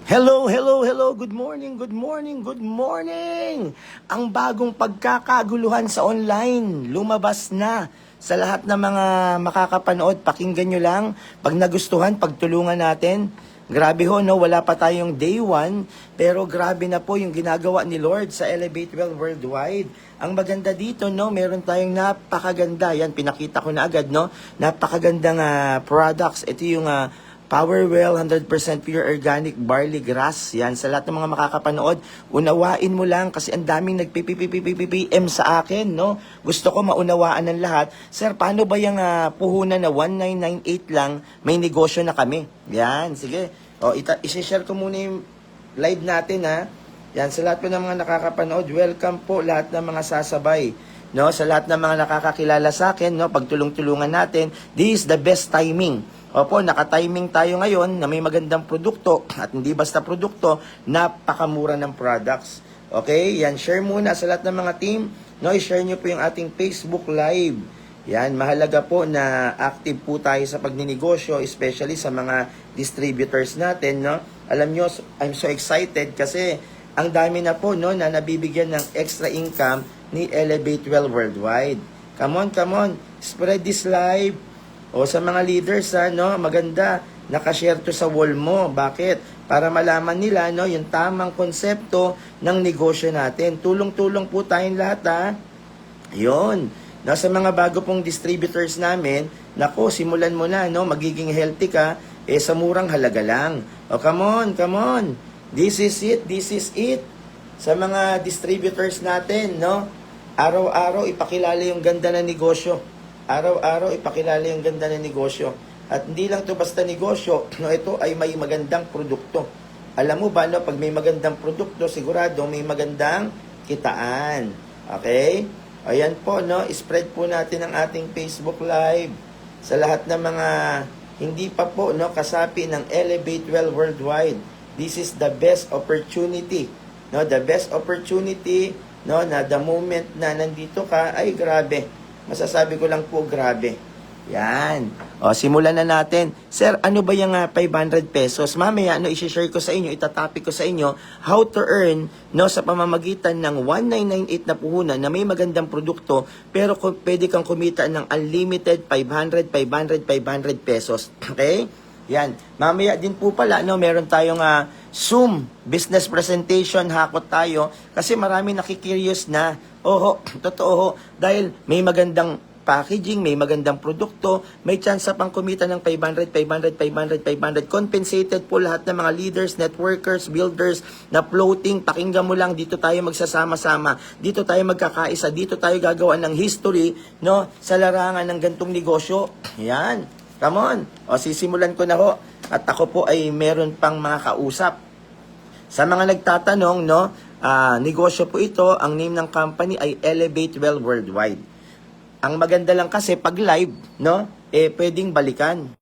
Hello, hello, hello. Good morning, good morning, good morning. Ang bagong pagkakaguluhan sa online, lumabas na sa lahat ng mga makakapanood. Pakinggan nyo lang. Pag nagustuhan, pagtulungan natin. Grabe ho, no? Wala pa tayong day 1, pero grabe na po yung ginagawa ni Lord sa Elevate Well Worldwide. Ang maganda dito, no? Meron tayong napakaganda. Yan, pinakita ko na agad, no? Napakagandang products. Ito yung Powerwell 100% pure organic barley grass. Yan, sa lahat ng mga makakapanood, unawain mo lang kasi ang daming nagpipipipipipm sa akin, no? Gusto ko maunawaan ng lahat. Sir, paano ba yung puhunan na 1998 lang, may negosyo na kami? Yan, sige. O, isi-share ko muna yung live natin, ha? Yan, sa lahat po ng mga nakakapanood, welcome po lahat ng mga sasabay. No, sa lahat ng mga nakakakilala sa akin, no, pagtulong-tulungan natin, this is the best timing. Opo, naka-timing tayo ngayon na may magandang produkto at hindi basta produkto, napakamura ng products. Okay? Yan, share muna sa lahat ng mga team. No, i-share nyo po yung ating Facebook Live. Yan, mahalaga po na active po tayo sa pagninegosyo, especially sa mga distributors natin, no? Alam nyo, I'm so excited kasi ang dami na po, no, na nabibigyan ng extra income ni Elevate Well Worldwide. Come on, spread this live. O sa mga leaders, no, maganda, nakashare to sa wall mo. Bakit? Para malaman nila, no, yung tamang konsepto ng negosyo natin. Tulong-tulong po tayong lahat, ha. Yun. No, sa mga bago pong distributors namin, nako, simulan mo na, no, magiging healthy ka, sa murang halaga lang. O, come on. This is it. Sa mga distributors natin, no, araw-araw ipakilala yung ganda ng negosyo. Araw-araw ipakilala yung ganda ng negosyo. At hindi lang to basta negosyo, no, ito ay may magandang produkto. Alam mo ba, no, pag may magandang produkto, sigurado may magandang kitaan. Okay? Ayan po, no, spread po natin ang ating Facebook Live sa lahat ng mga hindi pa po, no, kasapi ng Elevate Well Worldwide. This is the best opportunity. No, the best opportunity, no, na the moment na nandito ka, ay grabe. Masasabi ko lang po, grabe. Yan. O, simulan na natin. Sir, ano ba yung 500 pesos? Mamaya, i-share ko sa inyo, itatopic ko sa inyo, how to earn, no, sa pamamagitan ng 1998 na puhunan na may magandang produkto, pero pwede kang kumita ng unlimited 500 pesos. Okay? Yan. Mamaya din po pala, no, meron tayong Zoom business presentation, hakot tayo, kasi marami nakikurious na, totoo ho, dahil may magandang packaging, may magandang produkto, may chance pang kumita ng 500, compensated po lahat ng mga leaders, networkers, builders na floating. Pakinggan mo lang, dito tayo magsasama-sama, dito tayo magkakaisa, dito tayo gagawa ng history, no, sa larangan ng gantong negosyo. Yan, come on. O, sisimulan ko na ho, at ako po ay meron pang mga kausap. Sa mga nagtatanong, no, negosyo po ito, ang name ng company ay Elevate Well Worldwide. Ang maganda lang kasi pag live, no, pwedeng balikan.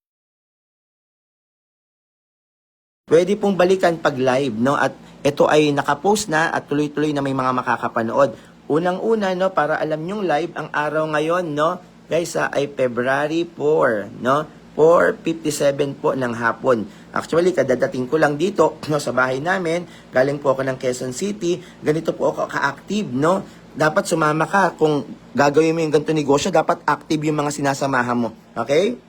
Pwede pong balikan pag live, no, at ito ay nakapost na at tuloy-tuloy na may mga makakapanood. Unang-una, no, para alam nyong live, ang araw ngayon, no, guys, ay February 4, no, 4:57 po ng hapon. Actually, kadadating ko lang dito, no, sa bahay namin. Galing po ako ng Quezon City. Ganito po ako ka-active, no. Dapat sumama ka kung gagawin mo yung ganito negosyo. Dapat active yung mga sinasamahan mo. Okay?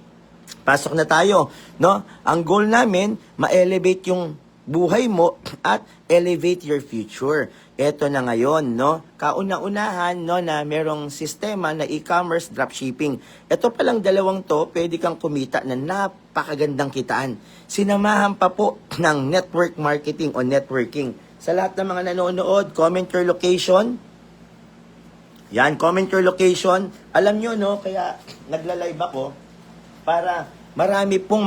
Pasok na tayo, no. Ang goal namin, ma-elevate yung buhay mo at elevate your future. Ito na ngayon, no? Kauna-unahan, no, na merong sistema na e-commerce dropshipping. Ito palang dalawang to, pwede kang kumita na napakagandang kitaan. Sinamahan pa po ng network marketing o networking. Sa lahat ng mga nanonood, comment your location. Yan, comment your location. Alam nyo, no, kaya nagla-live ako para marami pong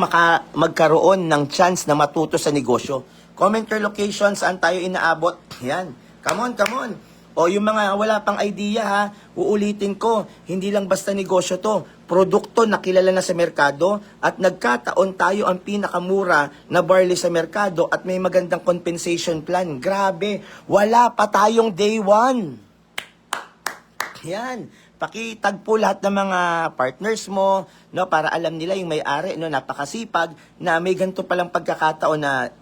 magkaroon ng chance na matuto sa negosyo. Comment your location, saan tayo inaabot. Yan. Come on. O yung mga wala pang idea, ha, uulitin ko, hindi lang basta negosyo to. Produkto na kilala na sa merkado at nagkataon tayo ang pinakamura na barley sa merkado at may magandang compensation plan. Grabe, wala pa tayong day 1. Yan. Pakitagpo lahat ng mga partners mo, no, para alam nila yung may-ari, no, napakasipag, na may ganito palang pagkakataon na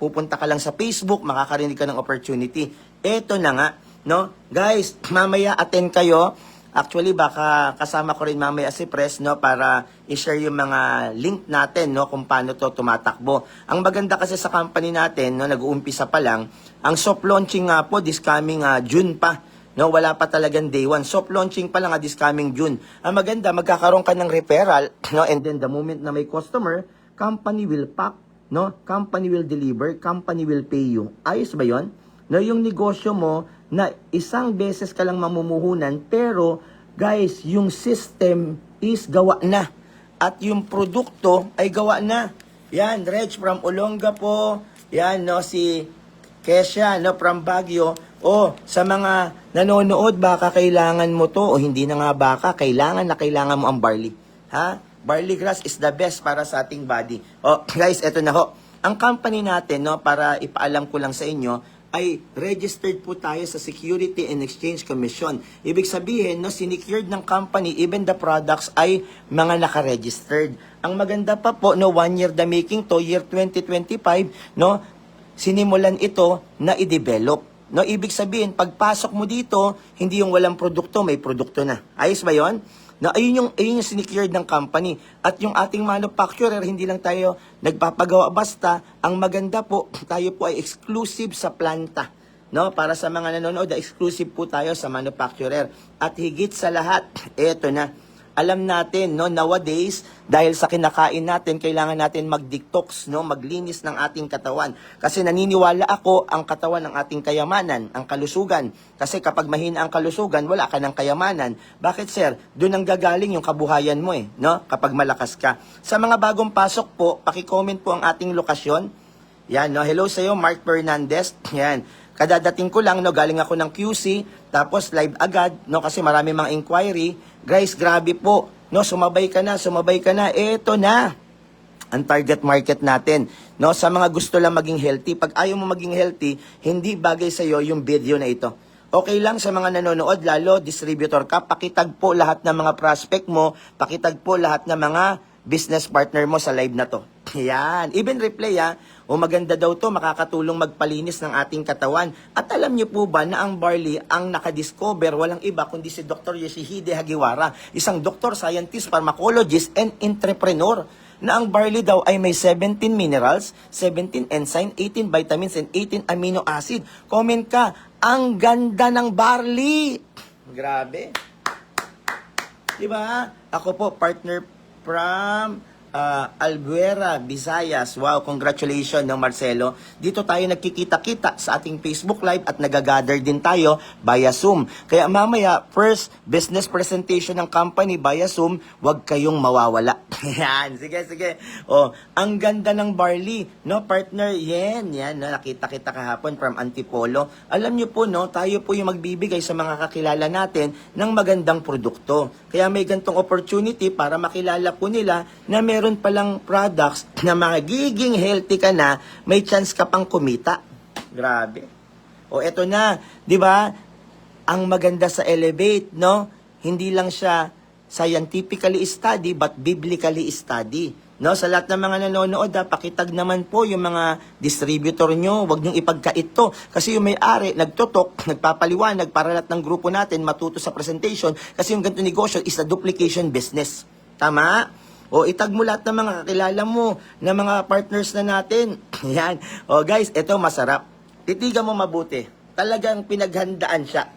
pupunta ka lang sa Facebook, makakarinig ka ng opportunity. Eto na nga, no? Guys, mamaya attend kayo. Actually, baka kasama ko rin mamaya si Press, no, para i-share yung mga link natin, no, kung paano to tumatakbo. Ang maganda kasi sa company natin, no, nag-uumpisa pa lang, ang soft launching nga po this coming June pa. No, wala pa talagang day one. Soft launching pa lang this coming June. Ang maganda, magkakaroon ka ng referral, no, and then the moment na may customer, company will pack, no, company will deliver, company will pay you. Ayos ba 'yon? No, yung negosyo mo na isang beses ka lang mamumuhunan, pero guys, yung system is gawa na. At yung produkto ay gawa na. Yan, Reg from Olonga po. Yan, no, si Kesha, no, from Baguio. O, sa mga nanonood, baka kailangan mo to, o hindi na nga baka, kailangan na kailangan mo ang barley. Ha? Barley grass is the best para sa ating body. O, guys, eto na ho. Ang company natin, no, para ipaalam ko lang sa inyo, ay registered po tayo sa Security and Exchange Commission. Ibig sabihin, no, sinecured ng company, even the products ay mga naka-registered. Ang maganda pa po, no, 1 year the making to, year 2025, no, sinimulan ito na i-develop. No, ibig sabihin, pagpasok mo dito, hindi yung walang produkto, may produkto na. Ayos ba yon? Na ayun yung sinecured ng company. At yung ating manufacturer, hindi lang tayo nagpapagawa basta. Ang maganda po, tayo po ay exclusive sa planta. No, para sa mga nanonood, exclusive po tayo sa manufacturer. At higit sa lahat, eto na. Alam natin, no, nowadays, dahil sa kinakain natin, kailangan natin mag-detox, no, maglinis ng ating katawan. Kasi naniniwala ako, ang katawan ng ating kayamanan, ang kalusugan. Kasi kapag mahina ang kalusugan, wala ka ng kayamanan. Bakit, sir? Doon ang gagaling yung kabuhayan mo, no, kapag malakas ka. Sa mga bagong pasok po, paki-comment po ang ating lokasyon. Yan, no, hello sa iyo, Mark Fernandez. Yan. Kadadating ko lang, no, galing ako ng QC, tapos live agad, no, kasi marami mga inquiry. Guys, grabe po, no, sumabay ka na, eto na ang target market natin, no, sa mga gusto lang maging healthy. Pag ayaw mo maging healthy, hindi bagay sa iyo yung video na ito. Okay lang sa mga nanonood, lalo distributor ka, pakitag po lahat ng mga prospect mo, pakitag po lahat ng mga business partner mo sa live na to. Yan. Even replay, o maganda daw to, makakatulong magpalinis ng ating katawan. At alam niyo po ba na ang barley, ang nakadiscover, walang iba kundi si Dr. Yoshihide Hagiwara, isang doctor, scientist, pharmacologist, and entrepreneur, na ang barley daw ay may 17 minerals, 17 enzyme, 18 vitamins, and 18 amino acid. Comment ka, ang ganda ng barley! Grabe. Diba? Ako po, partner from Albuera, Visayas. Wow, congratulations, no, Marcelo. Dito tayo nagkikita-kita sa ating Facebook Live at nagagather din tayo via Zoom. Kaya mamaya, first business presentation ng company via Zoom, huwag kayong mawawala. Yan, sige. Oh, ang ganda ng barley, no, partner. Yan, no, nakita kita kahapon from Antipolo. Alam niyo po, no, tayo po yung magbibigay sa mga kakilala natin ng magandang produkto. Kaya may gantong opportunity para makilala po nila na meron palang products na magiging healthy ka na, may chance ka pang kumita. Grabe. O eto na, 'di ba? Ang maganda sa Elevate, no? Hindi lang siya scientifically study but biblically study. No, sa lahat ng mga nanonood, pakitag naman po yung mga distributor nyo. Huwag niyong ipagkait to. Kasi yung may-ari, nagtutok, nagpapaliwanag para lahat ng grupo natin matuto sa presentation. Kasi yung ganito negosyo is a duplication business. Tama? O itag mo lahat ng mga kakilala mo, na mga partners na natin. Yan. O guys, ito masarap. Titigan mo mabuti. Talagang pinaghandaan siya.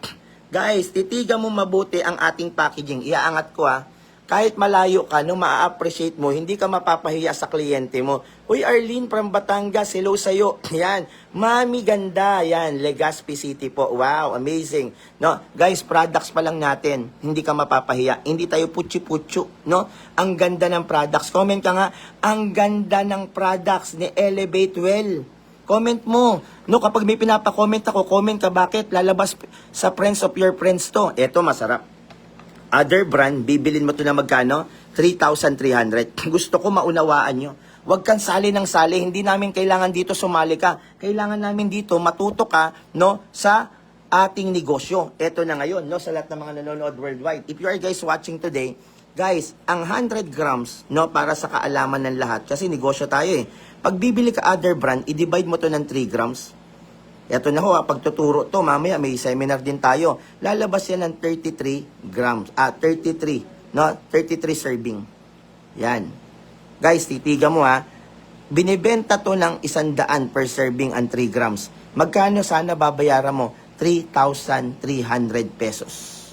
Guys, titigan mo mabuti ang ating packaging. Iaangat ko Kahit malayo ka, nung maa-appreciate mo, hindi ka mapapahiya sa kliyente mo. Uy, Arlene from Batangas, hello sa'yo. Yan, Mami Ganda, yan, Legazpi City po. Wow, amazing. No, guys, products pa lang natin, hindi ka mapapahiya. Hindi tayo putsi-putsu, no? Ang ganda ng products. Comment ka nga, ang ganda ng products ni Elevate Well. Comment mo. No, kapag may pinapa-comment ako, comment ka, bakit? Lalabas sa friends of your friends to. Eto, masarap. Other brand, bibilin mo to na magkano? 3,300. Gusto ko maunawaan nyo. Huwag kang sali ng sali. Hindi namin kailangan dito sumali ka. Kailangan namin dito matuto ka, no, sa ating negosyo. Ito na ngayon, no, sa lahat ng mga nanonood worldwide. If you are guys watching today, guys, ang 100 grams, no, para sa kaalaman ng lahat, kasi negosyo tayo Pag bibili ka other brand, i-divide mo to ng 3 grams. Ito na ho, pagtuturo to, mamaya may seminar din tayo. Lalabas yan ng 33 grams. 33, no? 33 serving. Yan. Guys, titiga mo ha. Binibenta to ng 100 per serving ang 3 grams. Magkano sana babayaran mo? 3,300 pesos.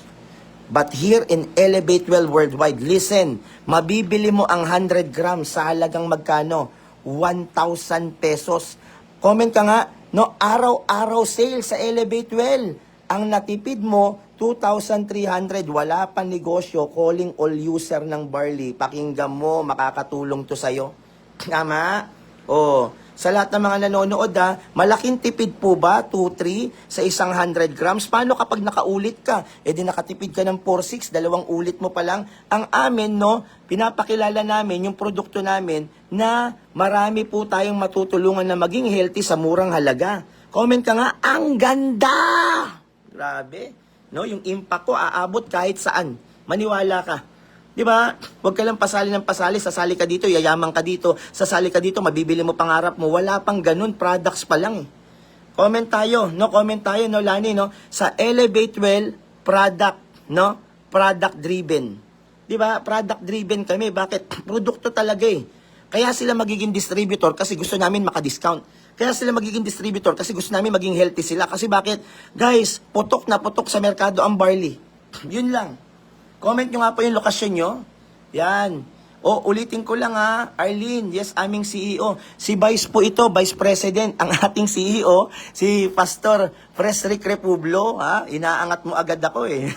But here in Elevate Well Worldwide, listen, mabibili mo ang 100 grams sa halagang magkano? 1,000 pesos. Comment ka nga, no, araw-araw sale sa Elevate Well. Ang natipid mo, 2,300. Wala pa negosyo, calling all user ng barley. Pakinggan mo, makakatulong to sa'yo. Tama? Sa lahat ng mga nanonood malaking tipid po ba 2-3 sa isang 100 grams? Paano kapag nakaulit ka? E di nakatipid ka ng 4-6, 2 ulit mo pa lang. Ang amin, no, pinapakilala namin yung produkto namin na marami po tayong matutulungan na maging healthy sa murang halaga. Comment ka nga, ang ganda! Grabe. No, yung impact ko aabot kahit saan. Maniwala ka. Di ba? Huwag ka lang pasali ng pasali, sasali ka dito, yayaman ka dito, sasali ka dito, mabibili mo pangarap mo. Wala pang ganun, products pa lang. Comment tayo, no? Comment tayo, no, Lani, no? Sa Elevate Well, product, no? Product driven. Di ba? Product driven kami. Bakit? Produkto talaga eh. Kaya sila magiging distributor kasi gusto namin maka-discount. Kaya sila magiging distributor kasi gusto namin maging healthy sila. Kasi bakit? Guys, putok na putok sa merkado ang barley. Yun lang. Comment nyo nga po yung lokasyon nyo. Yan. Ulitin ko lang Arlene, yes, aming CEO. Si Vice po ito, Vice President, ang ating CEO, si Pastor Fresrick Republo, inaangat mo agad ako eh.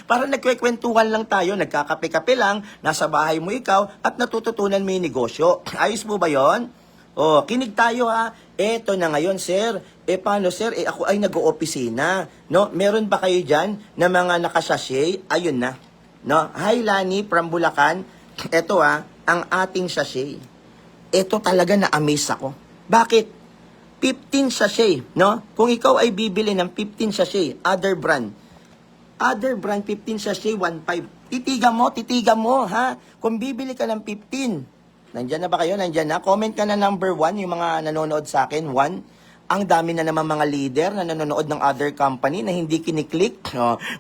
Parang nagkwekwentuhan lang tayo, nagkakape-kape lang, nasa bahay mo ikaw, at natututunan mo yung negosyo. Ayos mo ba yon? Kinig tayo Eto na ngayon, sir. Paano, sir? Ako ay nag-oopisina. No? Meron ba kayo dyan na mga nakasashay? Ayun na. No? Hi, Lani from Bulacan. Eto ang ating sachet. Eto talaga na-amaze ako. Bakit? 15 sachet, no? Kung ikaw ay bibili ng 15 sachet, other brand, 15 sachet, 1.5. Titiga mo, ha? Kung bibili ka ng 15, nandyan na ba kayo? Nandyan na? Comment ka na number 1, yung mga nanonood sa akin. 1, ang dami na naman mga leader na nanonood ng other company na hindi kiniklik.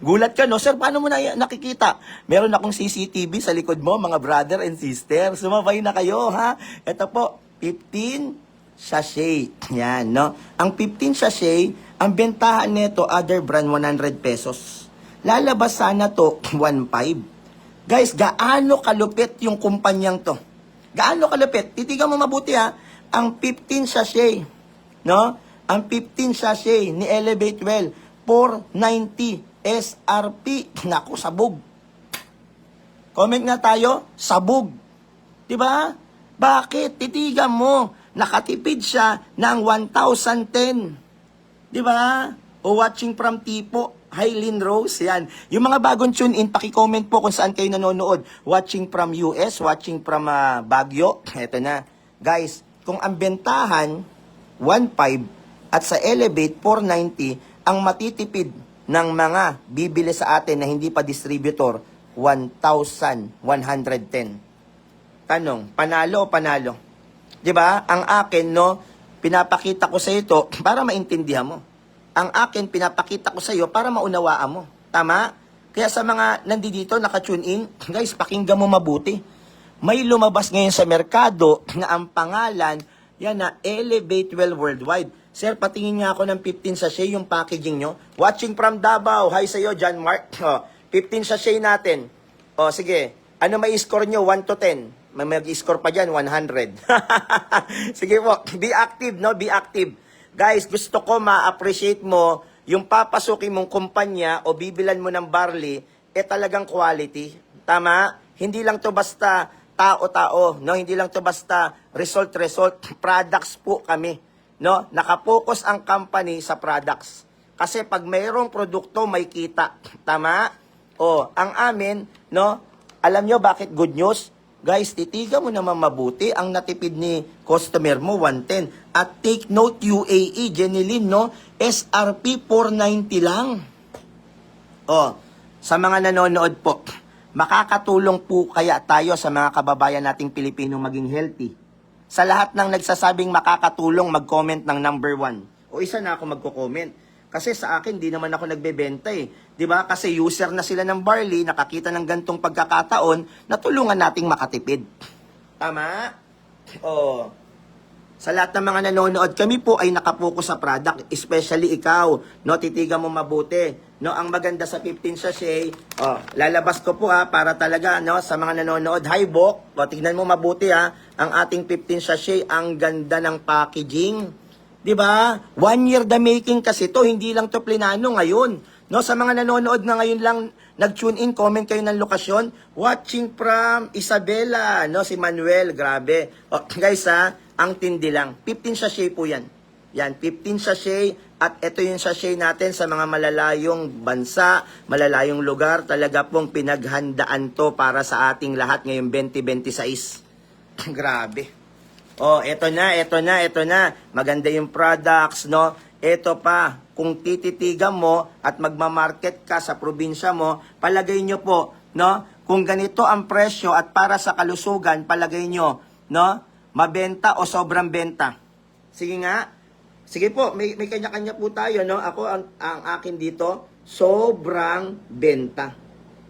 Gulat ka, no? Sir, paano mo na nakikita? Meron akong CCTV sa likod mo, mga brother and sister. Sumabay na kayo, ha? Ito po, 15 sachet. Yan, no? Ang 15 sachet, ang bentahan nito, other brand, 100 pesos. Lalabas sana to, 1.5. Guys, gaano kalupit yung kumpanyang to? Gaano kalupit? Titigan mo mabuti ang 15 sachet, no? Ang 15 sachet ni Elevate Well, 490 SRP. Naku, sabog. Comment nga tayo, sabog. 'Di ba? Bakit? Titigan mo, nakatipid siya ng 1,010. 'Di ba? Watching from Tipo, Hylene Rose, yan. Yung mga bagong tune-in, paki-comment po kung saan kayo nanonood. Watching from US, watching from Baguio. Eto na. Guys, kung ang bentahan, 1.5 at sa Elevate, 490, ang matitipid ng mga bibili sa atin na hindi pa distributor, 1,110. Tanong, panalo o panalo? 'Di ba? Ang akin, no, pinapakita ko sa ito para maintindihan mo. Ang akin, pinapakita ko sa iyo para maunawaan mo. Tama? Kaya sa mga nandito, naka-tune in, guys, pakinggan mo mabuti. May lumabas ngayon sa merkado na ang pangalan, yan na, Elevate Well Worldwide. Sir, patingin nga ako ng 15 sachet yung packaging nyo. Watching from Davao. Hi sa iyo, John Mark. 15 sachet natin. Sige. Ano may score nyo? 1 to 10. May mag-score pa dyan, 100. Sige po, be active, no? Be active. Guys, gusto ko ma-appreciate mo yung papasukin mong kumpanya o bibilan mo ng barley, talagang quality. Tama? Hindi lang to basta tao-tao, no? Hindi lang to basta result. Products po kami, no? Nakapokus ang company sa products. Kasi pag mayroong produkto, may kita. Tama? Ang amin, no? Alam nyo bakit good news? Guys, titiga mo naman mabuti. Ang natipid ni customer mo, 110. At take note, UAE, Jenilyn, no? SRP, 490 lang. Sa mga nanonood po, makakatulong po kaya tayo sa mga kababayan nating Pilipino maging healthy. sa lahat ng nagsasabing makakatulong mag-comment ng number 1. O isa na ako magko-comment. Kasi sa akin, di naman ako nagbebenta eh. Di ba? Kasi user na sila ng barley, nakakita ng gantong pagkakataon, na tulungan nating makatipid. Tama? O, sa lahat ng mga nanonood, kami po ay nakapokus sa product, especially ikaw, no? Titigan mo mabuti, no? Ang maganda sa 15 sachet, lalabas ko po para talaga, no? Sa mga nanonood, hi Bok, tignan mo mabuti ang ating 15 sachet, ang ganda ng packaging. 'Di ba? 1 year the making kasi to, hindi lang to plinano ngayon. No, sa mga nanonood na ngayon lang nag-tune in, comment kayo ng lokasyon. Watching from Isabela, no, si Manuel, grabe. Guys ang tindi lang. 15 sachet po 'yan. Yan, 15 sachet at ito yung sachet natin sa mga malalayong bansa, malalayong lugar. Talaga pong pinaghandaan to para sa ating lahat ngayong 2026. Grabe. Eto na. Maganda yung products, no? Eto pa, kung tititigan mo at magmamarket ka sa probinsya mo, palagay nyo po, no? Kung ganito ang presyo at para sa kalusugan, palagay nyo, no? Mabenta o sobrang benta. Sige nga. Sige po, may kanya-kanya po tayo, no? Ako, ang akin dito, sobrang benta.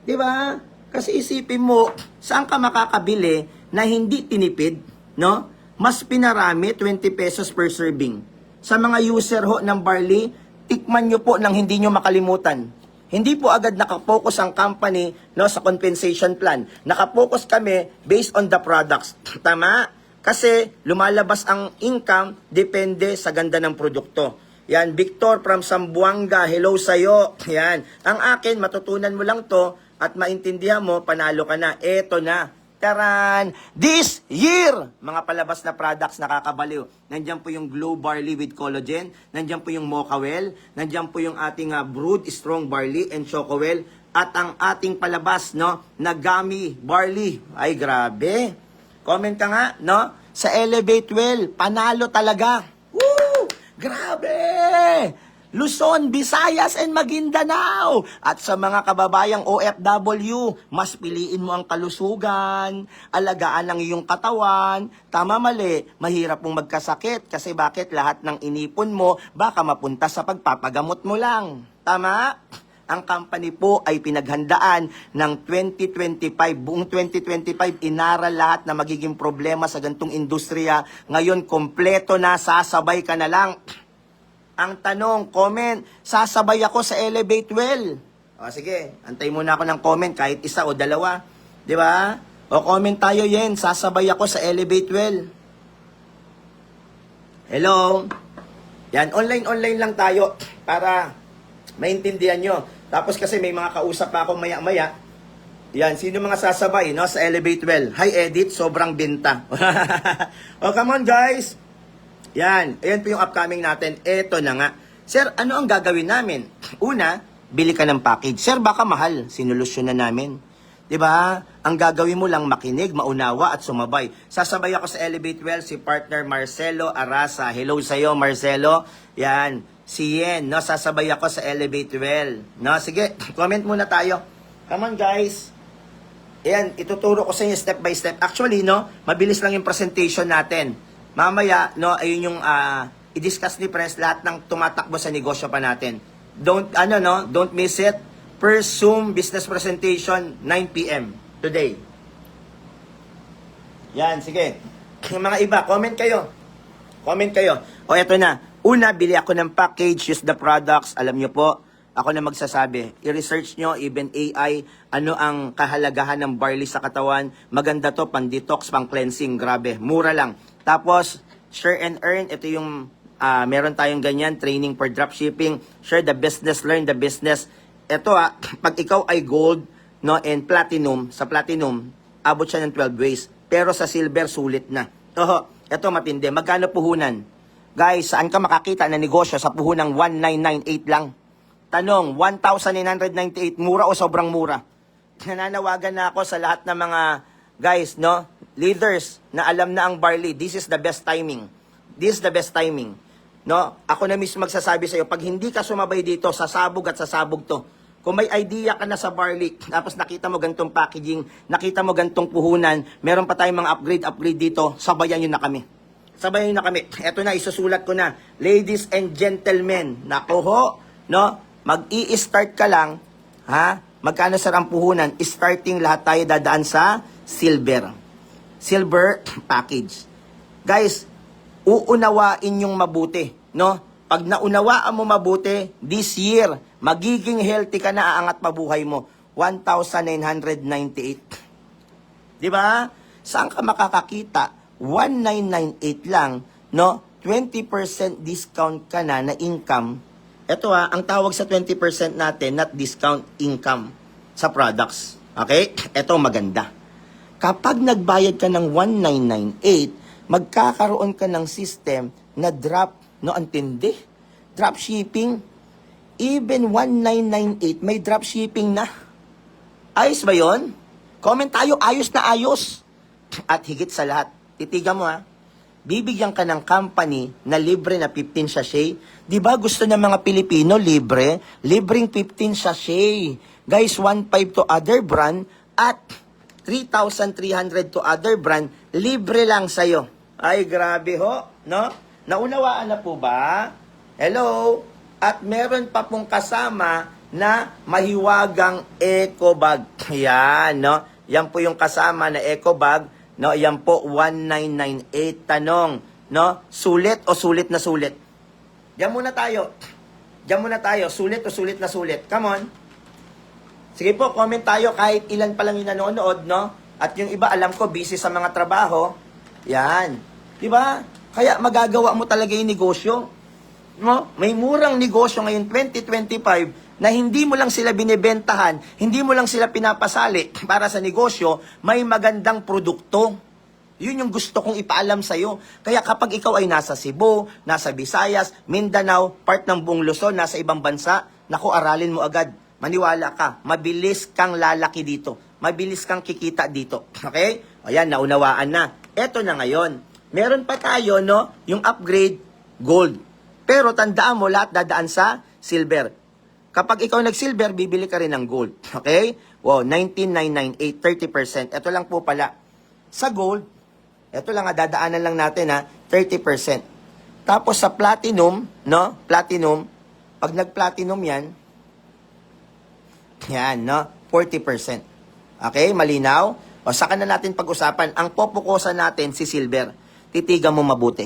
Di ba? Kasi isipin mo, saan ka makakabili na hindi tinipid, no? Mas pinarami, 20 pesos per serving. Sa mga user ho ng barley, tikman nyo po nang hindi nyo makalimutan. Hindi po agad nakapokus ang company, no, sa compensation plan. Nakapokus kami based on the products. Tama? Kasi lumalabas ang income depende sa ganda ng produkto. Yan, Victor from Sambuanga, hello sa'yo. Yan, ang akin, matutunan mo lang to at maintindihan mo, panalo ka na. Eto na. Taran! This year, mga palabas na products nakakabaliw. Nandiyan po yung Glow Barley with Collagen, nandiyan po yung Mocha Well, nandiyan po yung ating Brewed Strong Barley and Choco Well, at ang ating palabas, no, na Gummy Barley. Ay, grabe. Comment ka nga, no? Sa Elevate Well, panalo talaga. Woo! Grabe! Luzon, Visayas, and Maguindanao. At sa mga kababayang OFW, mas piliin mo ang kalusugan, alagaan ang iyong katawan. Tama mali, mahirap mong magkasakit kasi bakit lahat ng inipon mo baka mapunta sa pagpapagamot mo lang. Tama? Ang company po ay pinaghandaan ng 2025. Buong 2025, inaral lahat na magiging problema sa gantong industriya. Ngayon, kompleto na, sasabay ka na lang. Ang tanong, comment, sasabay ako sa Elevate Well. Sige, antay muna ako ng comment, kahit isa o dalawa. Di ba? O comment tayo yan, sasabay ako sa Elevate Well. Hello? Yan, online lang tayo para maintindihan nyo. Tapos kasi may mga kausap pa ako maya-maya. Yan, sino mga sasabay, no, sa Elevate Well? Hi, Edit, sobrang binta. Come on, guys. Yan, ayan po yung upcoming natin. Eto na nga. Sir, ano ang gagawin namin? Una, bili ka ng package. Sir, baka mahal. Sinolusyon na namin. 'Di ba? Ang gagawin mo lang makinig, maunawa at sumabay. Sasabay ako sa Elevate Well, si partner Marcelo Arasa. Hello sa iyo, Marcelo. Yan, si Yen, no? Sasabay ako sa Elevate Well. No, sige, comment muna tayo. Come on, guys. Ayan, ituturo ko sa inyo step by step. Actually, no, mabilis lang yung presentation natin. Mamaya, no, ayun yung i-discuss ni Pres lahat ng tumatakbo sa negosyo pa natin. Don't miss it. First Zoom business presentation, 9 p.m. today. Yan, sige. Yung mga iba, comment kayo. Comment kayo. O, eto na. Una, bili ako ng package, use the products. Alam nyo po, ako na magsasabi. I-research nyo, even AI, ano ang kahalagahan ng barley sa katawan. Maganda to, pang-detox, pang-cleansing. Grabe, mura lang. Tapos, share and earn. Ito yung, meron tayong ganyan, training for dropshipping. Share the business, learn the business. Ito pag ikaw ay gold, no, and platinum, sa platinum, abot siya ng 12 ways. Pero sa silver, sulit na. Ito matindi. Magkano puhunan? Guys, saan ka makakita na negosyo sa puhunang 1998 lang? Tanong, 1,998, mura o sobrang mura? Nananawagan na ako sa lahat ng mga guys, no, leaders na alam na ang barley. This is the best timing. This is the best timing. No, ako na mismo magsasabi sa iyo, pag hindi ka sumabay dito, sasabog at sasabog to. Kung may idea ka na sa barley, tapos nakita mo gantong packaging, nakita mo gantong puhunan, meron pa tayong mga upgrade dito, sabayan nyo na kami. Sabayin na kami. Eto na, isusulat ko na. Ladies and gentlemen, nako ho, no? Mag-i-start ka lang, ha? Magkano sir ang puhunan? Starting lahat tayo dadaan sa silver. Silver package. Guys, uunawain yung mabuti, no? Pag naunawaan mo mabuti, this year, magiging healthy ka na, aangat mabuhay mo. 1,998. Di ba? Saan ka makakakita? 1,998 lang, no? 20% discount ka na income. Ito ang tawag sa 20% natin, not discount, income sa products. Okay? Ito maganda. Kapag nagbayad ka ng 1,998, magkakaroon ka ng system na drop, no? Antindi. Drop shipping. Even 1,998, may drop shipping na. Ayos ba yun? Comment tayo, ayos na ayos. At higit sa lahat, titigan mo bibigyan ka ng company na libre na 15 sachet. Di ba gusto ng mga Pilipino libre? Libreng 15 sachet. Guys, 1,500 to other brand at 3,300 to other brand, libre lang sa'yo. Ay, grabe ho, no? Naunawaan na po ba? Hello? At meron pa pong kasama na mahiwagang eco bag. Yan, no? Yan po yung kasama na eco bag. No, yan po, 1,998. Tanong, no? Sulit o sulit na sulit? Diyan muna tayo. Diyan muna tayo. Sulit o sulit na sulit? Come on. Sige po, comment tayo kahit ilan pa lang yung nanonood, no? At yung iba, alam ko, busy sa mga trabaho. Yan. Di ba? Kaya magagawa mo talaga yung negosyo. No? May murang negosyo ngayon, 2025, na hindi mo lang sila binibentahan, hindi mo lang sila pinapasali para sa negosyo, may magandang produkto. Yun yung gusto kong ipaalam sa'yo. Kaya kapag ikaw ay nasa Cebu, nasa Visayas, Mindanao, part ng buong Luzon, nasa ibang bansa, naku, aralin mo agad. Maniwala ka, mabilis kang lalaki dito. Mabilis kang kikita dito. Okay? Ayan, naunawaan na. Eto na ngayon. Meron pa tayo, no? Yung upgrade, gold. Pero tandaan mo, lahat dadaan sa silver. Kapag ikaw nag-silver, bibili ka rin ng gold. Okay? Wow, 19,998, 30%. Ito lang po pala. Sa gold, ito lang dadaanan lang natin 30%. Tapos sa platinum, no? Platinum, pag nag-platinum yan, no? 40%. Okay? Malinaw? O, saka na natin pag-usapan. Ang popukusan natin si silver. Titigan mo mabuti.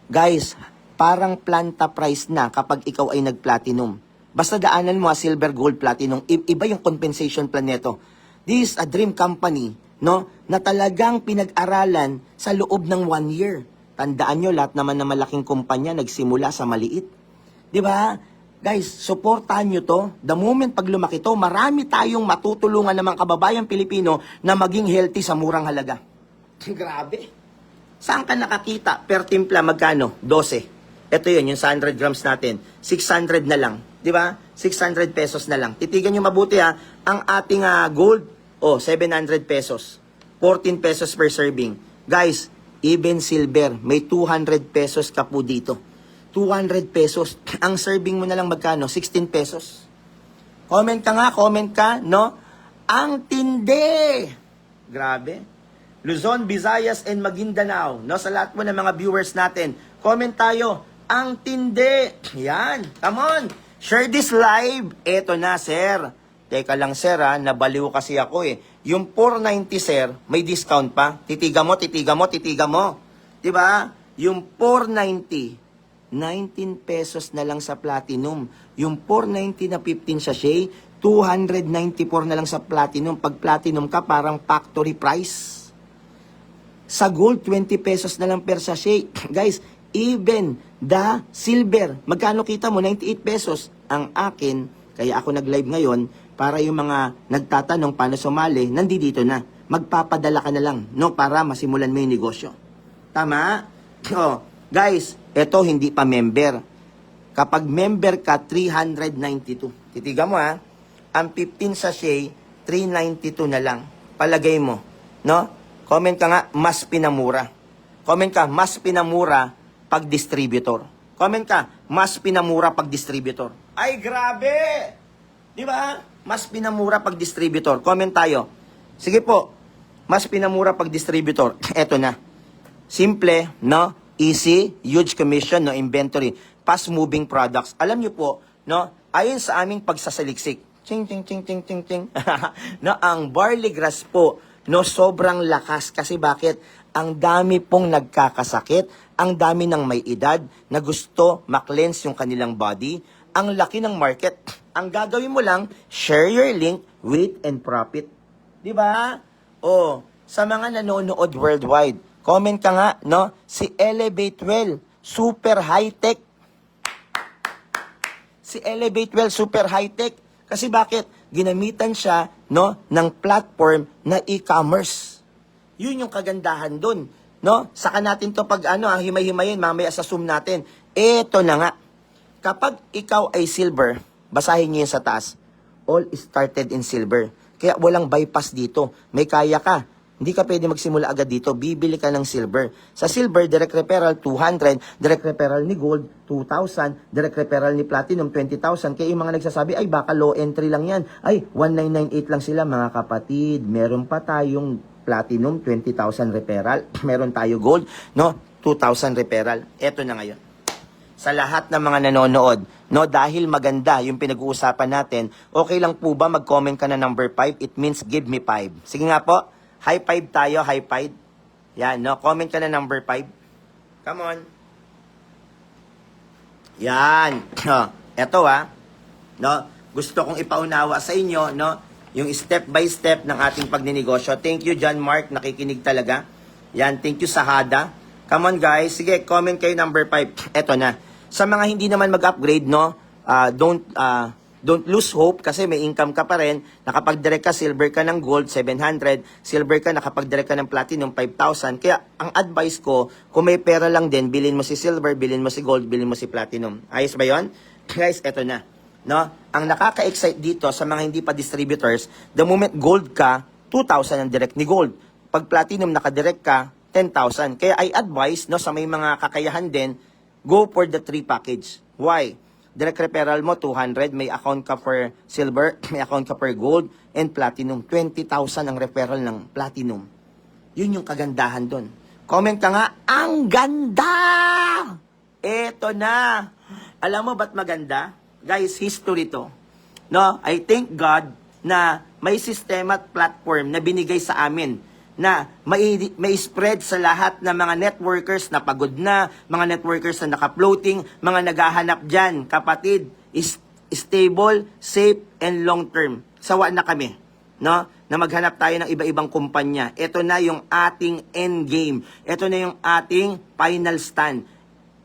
Guys, parang planta price na kapag ikaw ay nag-platinum. Basta daanan mo silver, gold, platinum. Iba yung compensation plan nito. This is a dream company, no? Na talagang pinag-aralan sa loob ng 1 year. Tandaan nyo, lahat naman na malaking kumpanya nagsimula sa maliit. Di ba? Guys, supportahan nyo to. The moment pag lumaki to, marami tayong matutulungan ng mga kababayang Pilipino na maging healthy sa murang halaga. Grabe. Saan ka nakakita? Per timpla, magkano? 12. Ito yun, yung 100 grams natin. 600 na lang. Di ba? 600 pesos na lang. Titigan nyo mabuti ang ating gold, 700 pesos. 14 pesos per serving. Guys, even silver, may 200 pesos ka po dito. 200 pesos. Ang serving mo na lang magkano? 16 pesos. Comment ka, no? Ang tindi! Grabe. Luzon, Visayas, and Maguindanao. No? Sa lahat po ng mga viewers natin, comment tayo. Ang tindi! Yan. Come on! Share this live. Eto na, sir. Teka lang, sir, nabaliw kasi ako Yung 490, sir, may discount pa. Titiga mo. Diba? Yung 490, 19 pesos na lang sa platinum. Yung 490 na 15 sachet, 294 na lang sa platinum. Pag platinum ka, parang factory price. Sa gold, 20 pesos na lang per sachet. Guys, even the silver, magkano kita mo? 98 pesos. Ang akin, kaya ako nag-live ngayon, para yung mga nagtatanong paano sumali, nandito na. Magpapadala ka na lang, no? Para masimulan mo yung negosyo. Tama? Guys, eto hindi pa member. Kapag member ka, 392. Titigan mo ang 15 sachet, 392 na lang. Palagay mo, no? Comment ka nga, mas pinamura. Comment ka, mas pinamura pag distributor. Comment ka, mas pinamura pag distributor. Ay, grabe! Di ba? Mas pinamura pag distributor. Comment tayo. Sige po, mas pinamura pag distributor. Eto na. Simple, no? easy, huge commission, no, inventory, fast-moving products. Alam niyo po, no, ayon sa aming pagsasaliksik, ting ting ting ting ting ting, no, ang barley grass po, no, sobrang lakas kasi bakit? Ang dami pong nagkakasakit, ang dami ng may edad na gusto ma-cleanse yung kanilang body, ang laki ng market. Ang gagawin mo lang, share your link, wait and profit. Di ba? O, sa mga nanonood worldwide, comment ka nga, no? Si Elevate Well, super high-tech. Si Elevate Well, super high-tech. Kasi bakit? Ginamitan siya, no, ng platform na e-commerce. Yun yung kagandahan dun, no? Saka natin to pag himay-himayin, mamaya sa Zoom natin. Eto na nga. Kapag ikaw ay silver, basahin niyo yun sa taas. All started in silver. Kaya walang bypass dito. May kaya ka. Hindi ka pwede magsimula agad dito. Bibili ka ng silver. Sa silver, direct referral 200, direct referral ni gold 2,000, direct referral ni platinum 20,000. Kaya yung mga nagsasabi, ay baka low entry lang yan. Ay, 1998 lang sila mga kapatid. Meron pa tayong platinum 20,000 referral. Meron tayo gold, no? 2,000 referral. Eto na ngayon. Sa lahat ng mga nanonood, no, dahil maganda yung pinag-uusapan natin, okay lang po ba mag-comment ka na number 5? It means give me 5. Sige nga po, high 5 tayo, high 5. Yan, no, comment ka na number 5. Come on. Yan. Eto no, gusto kong ipaunawa sa inyo, no, yung step by step ng ating pagninegosyo. Thank you, John Mark, nakikinig talaga. Yan, thank you sa Hada. Come on guys, sige, comment kayo number 5. Eto na. Sa mga hindi naman mag-upgrade, no, don't lose hope kasi may income ka pa rin. Nakapag-direct ka, silver ka ng gold, 700. Silver ka, nakapag-direct ka ng platinum, 5,000. Kaya, ang advice ko, kung may pera lang din, bilhin mo si silver, bilhin mo si gold, bilhin mo si platinum. Ayos ba yon? Guys, eto na. No? Ang nakaka-excite dito sa mga hindi pa distributors, the moment gold ka, 2,000 ang direct ni gold. Pag platinum, nakadirect ka, 10,000. Kaya I advise, no, sa may mga kakayahan din, go for the 3 package. Why? Direct referral mo, 200. May account ka for silver, may account ka for gold, and platinum. 20,000 ang referral ng platinum. Yun yung kagandahan dun. Comment ka nga, ang ganda! Eto na! Alam mo ba't maganda? Guys, history to. No, I thank God na may sistema at platform na binigay sa amin na may spread sa lahat ng mga networkers na pagod na, mga networkers na naka-floating, mga naghahanap dyan, kapatid, is stable, safe, and long-term. Sawa na kami, no? Na maghanap tayo ng iba-ibang kumpanya. Ito na yung ating end game. Ito na yung ating final stand.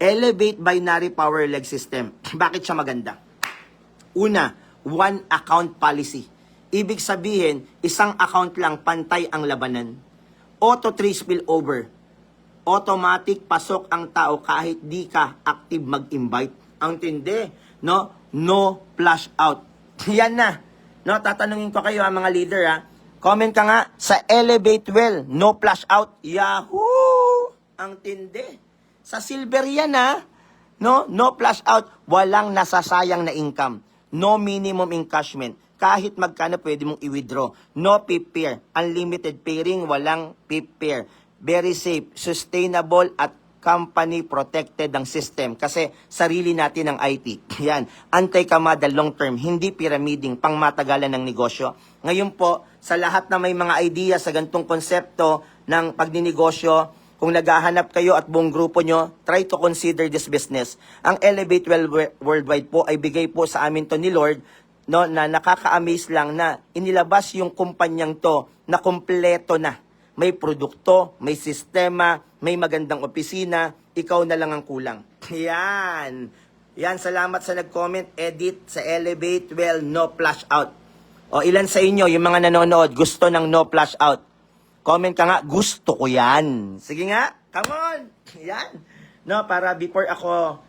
Elevate Binary Power Leg System. Bakit siya maganda? Una, one account policy. Ibig sabihin, isang account lang, pantay ang labanan. Auto trace spillover. Automatic pasok ang tao kahit di ka active mag-invite. Ang tindi, no? No flash out. Yan na. No, tatanungin ko kayo mga leader Comment ka nga sa Elevate Well, no flash out. Yahoo! Ang tindi. Sa silver yan No, no flash out. Walang nasasayang na income. No minimum encashment. Kahit magkano pwede mong i-withdraw. No PIP-pair. Unlimited pairing, walang PIP-pair. Very safe, sustainable, at company protected ang system. Kasi sarili natin ang IT. Yan. Anti-kamada long term. Hindi pyramiding, pangmatagalan ng negosyo. Ngayon po, sa lahat na may mga idea sa gantong konsepto ng pagninegosyo, kung naghahanap kayo at buong grupo nyo, try to consider this business. Ang Elevate Well Worldwide po ay bigay po sa amin to ni Lord, no, na nakaka-amaze lang na inilabas yung kumpanyang to na kompleto na. May produkto, may sistema, may magandang opisina, ikaw na lang ang kulang. Yan. Yan, salamat sa nag-comment, edit sa Elevate Well, no flash out. O ilan sa inyo, yung mga nanonood, gusto ng no flash out? Comment ka nga, gusto ko yan. Sige nga, come on. Yan. No, para before ako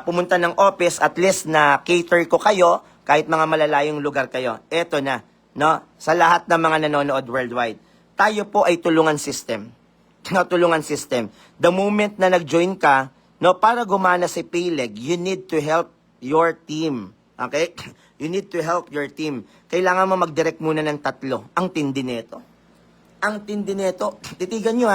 pumunta ng office, at least na cater ko kayo, kahit mga malalayong lugar kayo. Eto na, no? Sa lahat ng mga nanonood worldwide. Tayo po ay tulungan system. No, tulungan system. The moment na nag-join ka, no, para gumana si Payleg, you need to help your team. Okay? You need to help your team. Kailangan mo mag-direct muna ng 3. Ang tindi nito. Ang tindi nito. Titigan nyo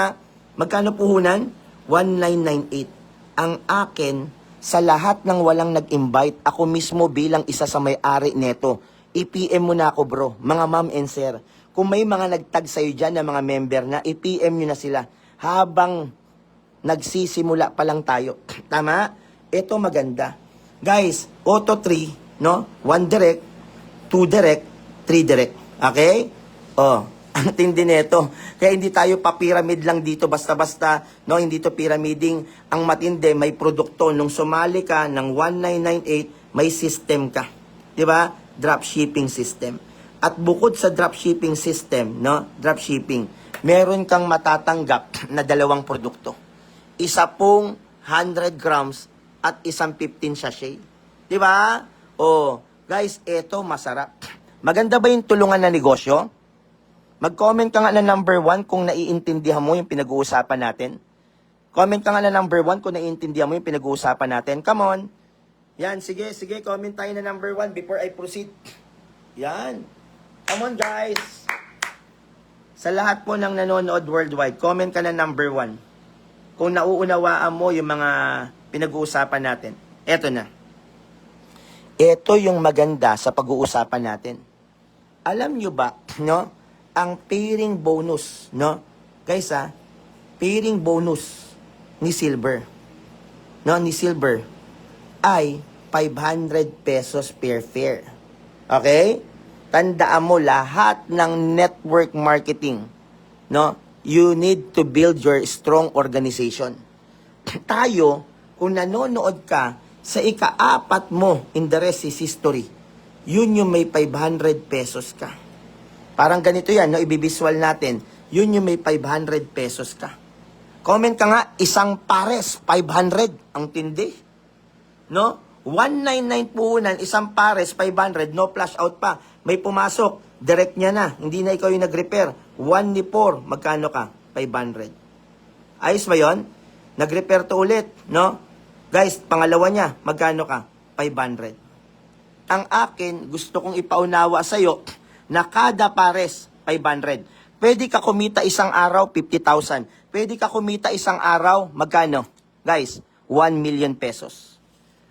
Magkano puhunan? 1998. Ang akin, sa lahat ng walang nag-invite, ako mismo bilang isa sa may-ari neto. I-PM mo na ako bro, mga ma'am and sir. Kung may mga nagtag sa'yo dyan na mga member na, i-PM nyo na sila. Habang nagsisimula pa lang tayo. Tama? Ito maganda. Guys, auto 3, no? 1 direct, 2 direct, 3 direct. Okay? Oh, ang tindi nito. Kaya hindi tayo pa-pyramid lang dito basta-basta, no? Hindi to pyramiding. Ang matindi, may produkto. Nung sumali ka ng 1998, may system ka. 'Di ba? Dropshipping system. At bukod sa dropshipping system, no? Dropshipping, meron kang matatanggap na dalawang produkto. Isa pong 100 grams at isang 15 sachet. 'Di ba? Oh, guys, eto masarap. Maganda ba yung tulungan na negosyo? Mag-comment ka nga na number 1 kung naiintindihan mo yung pinag-uusapan natin. Comment ka nga na number 1 kung naiintindihan mo yung pinag-uusapan natin. Come on. Yan, sige, comment tayo na number 1 before I proceed. Yan. Come on, guys. Sa lahat po ng nanonood worldwide, comment ka na number 1 kung nauunawaan mo yung mga pinag-uusapan natin. Eto na. Ito yung maganda sa pag-uusapan natin. Alam nyo ba, no? Ang pairing bonus, no? Guys, pairing bonus ni Silver, no? Ni Silver ay 500 pesos per fare. Okay? Tandaan mo lahat ng network marketing, no? You need to build your strong organization. Tayo, kung nanonood ka sa ika-4 mo in the rest is history, yun yung may 500 pesos ka. Parang ganito yan, no? Ibibisual natin. Yun yung may 500 pesos ka. Comment ka nga, isang pares, 500. Ang tindi. No? 199 po unan, isang pares, 500. No flash out pa. May pumasok, direct niya na. Hindi na ikaw yung nag-repair. 1 ni 4, magkano ka? 500. Ayos ba yun? Nag-repair to ulit, no? Guys, pangalawa niya, magkano ka? 500. Ang akin, gusto kong ipaunawa sa'yo, na kada pares, 500. Pwede ka kumita isang araw, 50,000. Pwede ka kumita isang araw, magkano? Guys, 1 million pesos.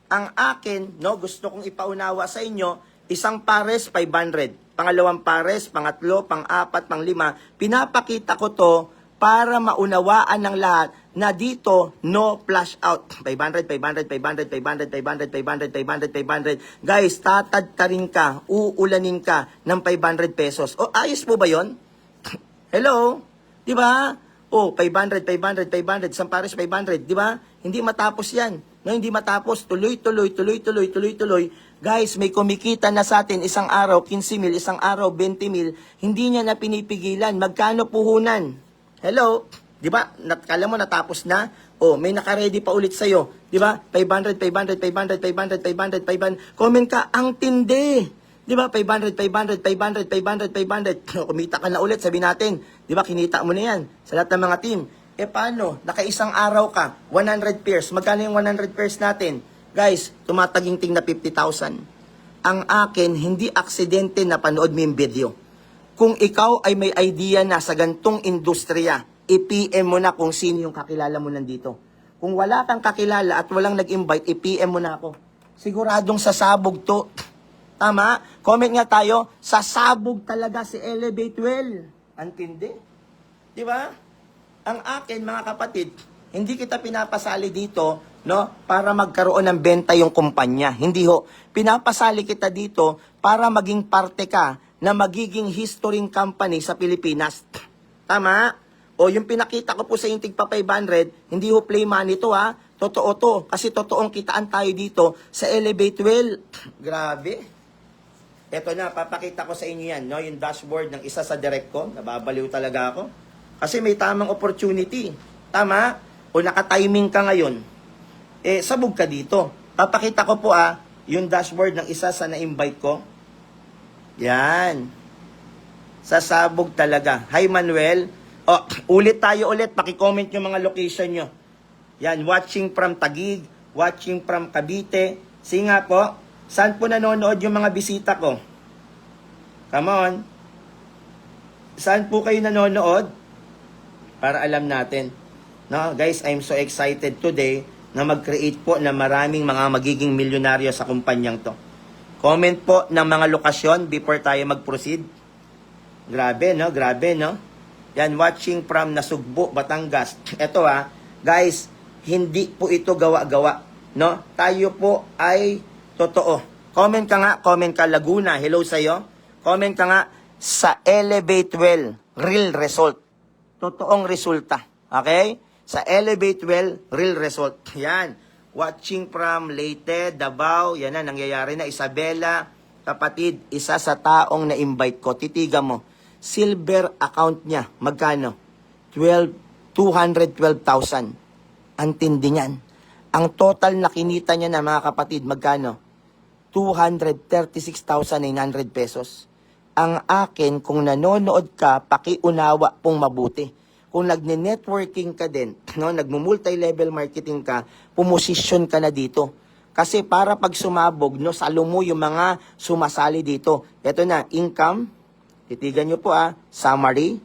Ang akin, no, gusto kong ipaunawa sa inyo, isang pares, 500. Pangalawang pares, pangatlo, pang-apat, pang-lima. Pinapakita ko to para maunawaan ng lahat na dito, no flash out. 500, 500, 500, 500, 500, 500, 500, 500. Guys, tatadtarin ka, uulanin ka ng 500 pesos. O, ayos po ba yon? Hello? Di ba? O, 500, 500, 500, isang pares 500. Di ba? Hindi matapos yan. No, hindi matapos. Tuloy-tuloy. Guys, may kumikita na sa atin isang araw, 15 mil, isang araw, 20 mil. Hindi niya na pinipigilan. Magkano puhunan? Hello? Di ba? Kala mo natapos na? O, may naka-ready pa ulit sa'yo. Di ba? 500, 500, 500, 500, 500, 500. Comment ka, ang tindi. Di ba? 500, 500, 500, 500, 500. Kumita ka na ulit, sabi natin. Di ba? Kinita mo na yan sa lahat ng mga team. E paano? Naka-isang araw ka, 100 pairs. Magkano yung 100 pairs natin? Guys, tumataginting na 50,000. Ang akin, hindi aksidente na panood mo yung video. Kung ikaw ay may idea na sa gantong industriya, i-PM mo na kung sino yung kakilala mo nandito. Kung wala kang kakilala at walang nag-invite, i-PM mo na ako. Siguradong sasabog to. Tama? Comment nga tayo, sasabog talaga si Elevate Well. Antindi? Di ba? Ang akin, mga kapatid, hindi kita pinapasali dito, no, para magkaroon ng benta yung kumpanya. Hindi ho. Pinapasali kita dito para maging parte ka na magiging history company sa Pilipinas. Tama? O yung pinakita ko po sa inting pa 500, hindi ho play money to ha. Totoo to. Kasi totoong kitaan tayo dito sa Elevate Well. Grabe. Eto na, papakita ko sa inyo yan, no? Yung dashboard ng isa sa direct ko. Nababaliw talaga ako. Kasi may tamang opportunity. Tama? O naka-timing ka ngayon. Eh, sabog ka dito. Papakita ko po yung dashboard ng isa sa na-invite ko. Yan. Sasabog talaga. Hi, Manuel. O, ulit tayo ulit. Paki-comment yung mga location nyo. Yan, watching from Taguig, watching from Cavite. Sige nga po, saan po nanonood yung mga bisita ko? Come on. Saan po kayo nanonood? Para alam natin. No, guys, I'm so excited today na mag-create po na maraming mga magiging milyonaryo sa kumpanyang to. Comment po ng mga lokasyon before tayo mag-proceed. Grabe, no? Grabe, no? Yan, watching from Nasugbo, Batangas. Ito guys, hindi po ito gawa-gawa, no? Tayo po ay totoo. Comment ka Laguna, hello sa'yo. Comment ka nga sa Elevate Well, real result. Totoong resulta, okay? Sa Elevate Well, real result. Yan, watching from Leyte, Davao, yan na, nangyayari na. Isabela, kapatid, isa sa taong na-invite ko. Titiga mo, silver account niya, magkano? 212,000. Ang tindi niyan. Ang total na kinita niya na mga kapatid, magkano? 236,900 pesos. Ang akin, kung nanonood ka, pakiunawa pong mabuti. Kung nagne-networking ka din, no, nagmo-multi-level marketing ka, pumosisyon ka na dito. Kasi para pag sumabog, no, salo mo yung mga sumasali dito. Ito na, income. Titigan nyo po summary.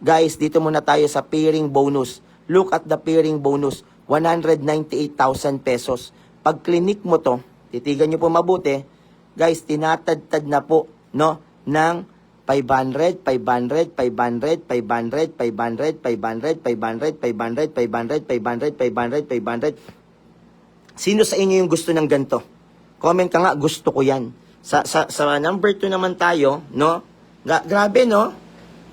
Guys, dito muna tayo sa pairing bonus. Look at the pairing bonus. 198,000 pesos. Pag clinic mo to, titigan nyo po mabuti. Guys, tinatad-tad na po, no, ng 500, 500, 500, 500, 500, 500, 500, 500, 500, 500, 500, 500. Sino sa inyo yung gusto ng ganito? Comment ka nga, gusto ko yan. Sa number 2 naman tayo, no? Grabe, no?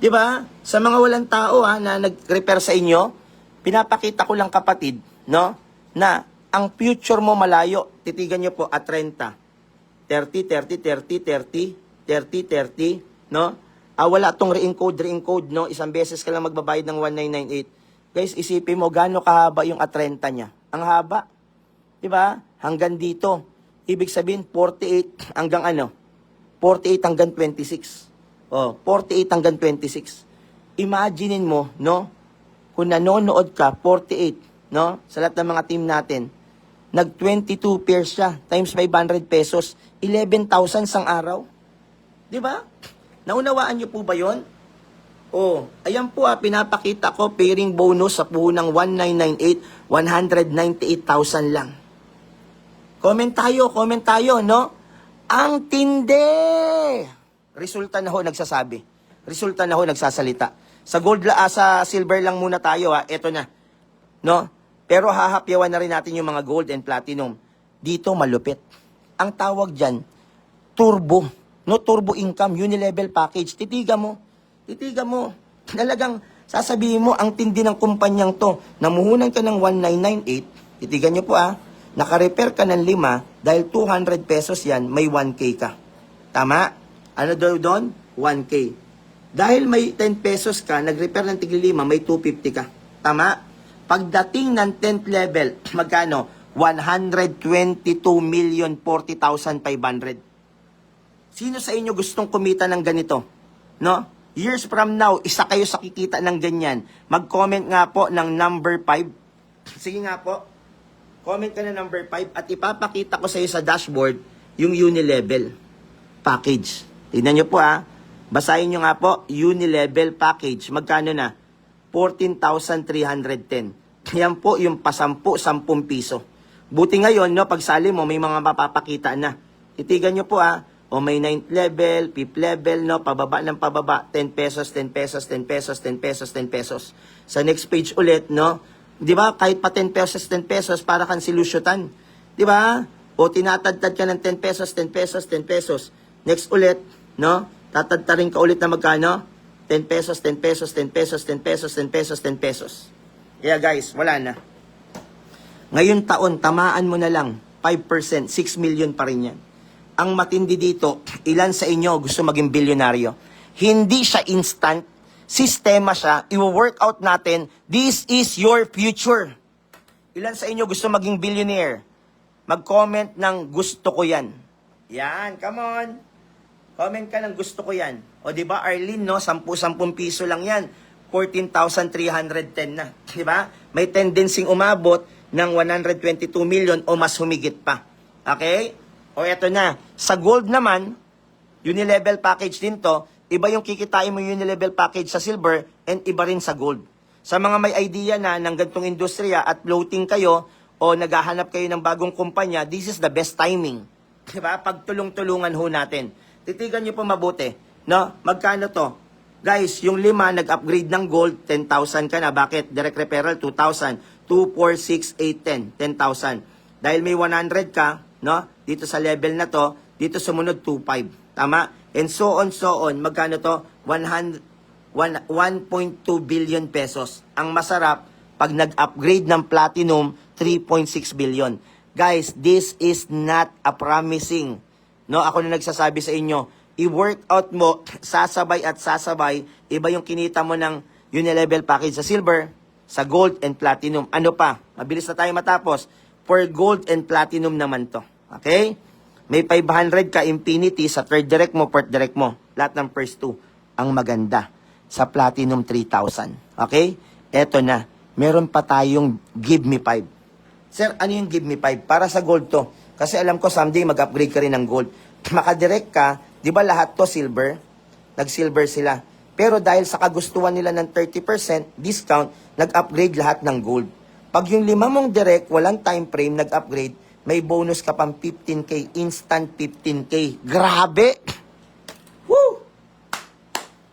'Di ba? Sa mga walang tao na nag-repair sa inyo, pinapakita ko lang kapatid, no? Na ang future mo malayo. Titigan nyo po at 30. 30, 30, 30, 30, 30, 30, no? Wala tong re-encode, no? Isang beses ka lang magbabayad ng 1998. Guys, isipin mo, gaano kahaba yung atrenta niya? Ang haba. Diba? Hanggang dito. Ibig sabihin, 48 hanggang 48 hanggang 26. 48 hanggang 26. Imaginein mo, no? Kung nanonood ka, 48, no? Sa lahat ng mga team natin, nag-22 pairs siya, times 500 pesos, 11,000 sang araw. Diba? Naunawaan niyo po ba yon? Ayan po pinapakita ko, pairing bonus sa puhunang 1998, 198,000 lang. Comment tayo, no? Ang tindi! Resulta na ho nagsasabi. Resulta na ho nagsasalita. Sa sa silver lang muna tayo Ito na. No? Pero hahapyawan na rin natin yung mga gold and platinum. Dito malupit. Ang tawag diyan, turbo. No, turbo income, unilevel package. Titiga mo. Talagang sasabihin mo, ang tindi ng kumpanyang to. Namuhunan ka ng 1998. Titigan nyo po naka-repair ka ng 5, dahil 200 pesos yan, may 1K ka. Tama? Ano daw doon? 1K. Dahil may 10 pesos ka, nag-repair ng tigli 5, may 250 ka. Tama? Pagdating ng 10th level, magkano? 122,040,500. Sino sa inyo gustong kumita ng ganito? No? Years from now, isa kayo sa kikita ng ganyan. Mag-comment nga po ng number 5. Sige nga po. Comment ka na number 5 at ipapakita ko sa iyo sa dashboard yung unilevel package. Tignan nyo po Basahin nyo nga po, unilevel package. Magkano na? 14,310. Yan po yung pasampu, 10 piso. Buti ngayon, no, pagsali mo, may mga mapapakita na. Titigan nyo po may 9th level, 5th level, no, pababa ng pababa, 10 pesos, 10 pesos, 10 pesos, 10 pesos, 10 pesos. Sa next page ulit, no, di ba, kahit pa 10 pesos, 10 pesos, para kang silusyutan. Di ba? O tinatadtad ka ng 10 pesos, 10 pesos, 10 pesos. Next ulit, no, tatadtarin ka ulit na magkano? 10 pesos, 10 pesos, 10 pesos, 10 pesos, 10 pesos, 10 pesos. Yeah guys, wala na. Ngayon taon, tamaan mo na lang, 5%, 6 million pa rin yan. Ang matindi dito, ilan sa inyo gusto maging bilyonaryo? Hindi siya instant, sistema siya, i-workout natin, this is your future. Ilan sa inyo gusto maging billionaire? Mag-comment ng gusto ko yan. Yan, come on. Comment ka ng gusto ko yan. O di ba Arlene, no, 10 piso lang yan. 14,310 na. Di ba? May tendency umabot ng 122 million o mas humigit pa. Okay? O eto na, sa gold naman, unilevel package din to, iba yung kikitain mo unilevel package sa silver and iba rin sa gold. Sa mga may idea na ng gantong industriya at floating kayo o naghahanap kayo ng bagong kumpanya, this is the best timing. Diba? Pagtulong-tulungan ho natin. Titigan nyo po mabuti. No? Magkano to? Guys, yung 5 nag-upgrade ng gold, 10,000 ka na. Bakit? Direct referral, 2,000. 2, 4, 6, 8, 10. 10,000. Dahil may 100 ka, no? Dito sa level na to, dito sumunod 2,500. Tama? And so on. Magkano to? 1.2 billion pesos. Ang masarap, pag nag-upgrade ng platinum, 3.6 billion. Guys, this is not a promising. No, ako na nagsasabi sa inyo, i-workout mo, sasabay at sasabay, iba yung kinita mo ng unilevel package sa silver, sa gold and platinum. Ano pa? Mabilis na tayo matapos. For gold and platinum naman to. Okay? May 500 ka infinity sa third direct mo, fourth direct mo. Lahat ng first two. Ang maganda. Sa platinum 3,000. Okay? Eto na. Meron pa tayong give me 5. Sir, ano yung give me 5? Para sa gold to. Kasi alam ko someday mag-upgrade ka rin ng gold. Makadirect ka, di ba lahat to silver? Nag-silver sila. Pero dahil sa kagustuhan nila ng 30% discount, nag-upgrade lahat ng gold. Pag yung 5 mong direct, walang time frame, nag-upgrade, may bonus ka pang 15K, instant 15K. Grabe! Woo!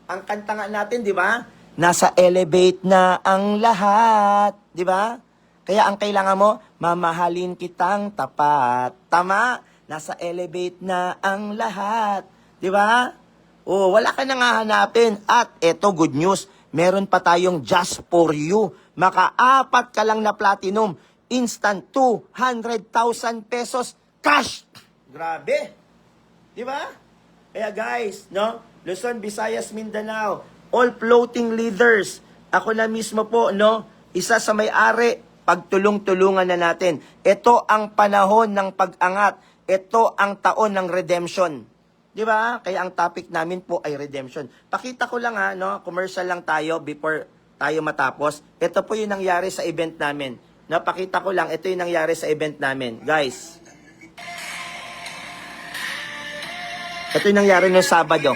Ang kanta nga natin, di ba? Nasa elevate na ang lahat, di ba? Kaya ang kailangan mo, mamahalin kitang tapat. Tama? Nasa elevate na ang lahat. Di ba? O, wala ka nang hahanapin. At eto, good news, meron pa tayong just for you. Maka-4 ka lang na platinum. Instant 200,000 pesos cash. Grabe. Di ba? Kaya guys, no? Luzon, Visayas, Mindanao, all floating leaders. Ako na mismo po, no? Isa sa may-ari, pagtulong-tulungan na natin. Ito ang panahon ng pag-angat. Ito ang taon ng redemption. Di ba? Kaya ang topic namin po ay redemption. Pakita ko lang no? Commercial lang tayo before tayo matapos. Ito po yung nangyari sa event namin. Napakita ko lang, ito yung nangyari sa event namin. Guys. Ito yung nangyari noong Sabado.